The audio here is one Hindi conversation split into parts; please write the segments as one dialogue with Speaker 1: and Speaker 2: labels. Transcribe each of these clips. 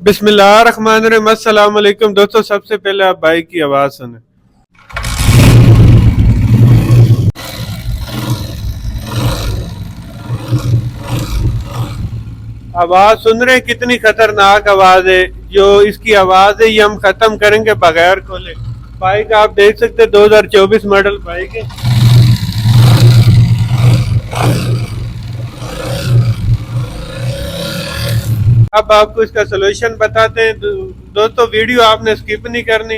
Speaker 1: बिस्मिल्लाहिर्रहमानिर्रहीम। अस्सलाम वालेकुम दोस्तों, सबसे पहले आप बाइक की आवाज़ सुने। आवाज़ सुन रहे हैं? कितनी खतरनाक आवाज़ है। जो इसकी आवाज़ है ये हम ख़त्म करेंगे बगैर खोले। बाइक आप देख सकते हैं 2024 मॉडल बाइक है। अब आपको इसका सोल्यूशन बताते हैं। दोस्तों वीडियो आपने स्किप नहीं करनी,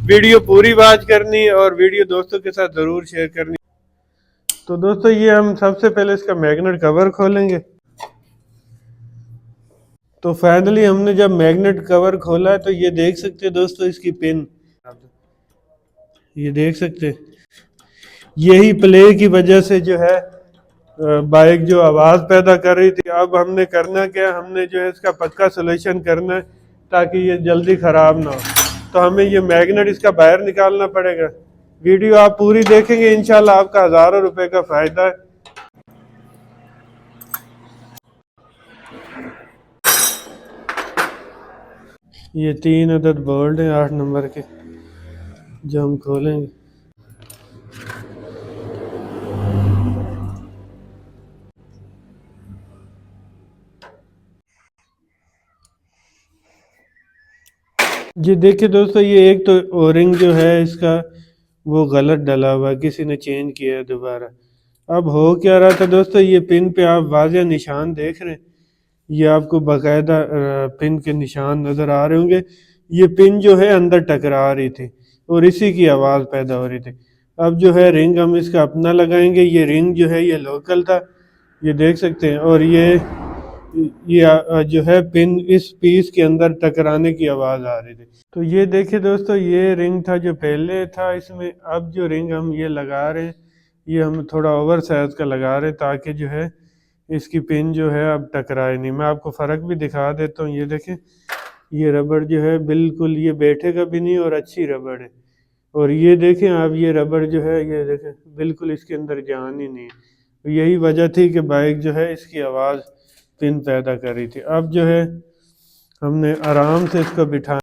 Speaker 1: वीडियो पूरी वॉच करनी और वीडियो दोस्तों के साथ ज़रूर शेयर करनी। तो दोस्तों ये हम सबसे पहले इसका मैग्नेट कवर खोलेंगे। तो फाइनली हमने जब मैग्नेट कवर खोला है तो ये देख सकते हैं दोस्तों इसकी पिन, ये देख सकते हैं। यही प्ले की वजह से जो है बाइक जो आवाज़ पैदा कर रही थी। अब हमने करना क्या, हमने जो है इसका पक्का सोल्यूशन करना है ताकि ये जल्दी ख़राब ना हो। तो हमें ये मैग्नेट इसका बाहर निकालना पड़ेगा। वीडियो आप पूरी देखेंगे इंशाल्लाह आपका हज़ारों रुपए का फ़ायदा है। ये 3 अदद बोल्ट हैं 8 नंबर के जो हम खोलेंगे। ये देखिए दोस्तों, ये एक तो ओरिंग जो है इसका वो गलत डला हुआ है, किसी ने चेंज किया है दोबारा। अब हो क्या रहा था दोस्तों, ये पिन पे आप वाज़े निशान देख रहे हैं, ये आपको बाकायदा पिन के निशान नज़र आ रहे होंगे। ये पिन जो है अंदर टकरा रही थी और इसी की आवाज़ पैदा हो रही थी। अब जो है रिंग हम इसका अपना लगाएंगे। ये रिंग जो है ये लोकल था, ये देख सकते हैं। और ये जो है पिन इस पीस के अंदर टकराने की आवाज़ आ रही थी। तो ये देखिए दोस्तों, ये रिंग था जो पहले था इसमें। अब जो रिंग हम ये लगा रहे हैं ये हम थोड़ा ओवर साइज का लगा रहे हैं ताकि जो है इसकी पिन जो है अब टकराए नहीं। मैं आपको फ़र्क भी दिखा देता हूँ। ये देखें, ये रबड़ जो है बिल्कुल ये बैठेगा भी नहीं और अच्छी रबड़ है। और ये देखें आप, ये रबड़ जो है ये देखें बिल्कुल इसके अंदर जान ही नहीं है। तो यही वजह थी कि बाइक जो है इसकी आवाज़ पिन पैदा कर रही थी। अब जो है हमने आराम से इसको बिठा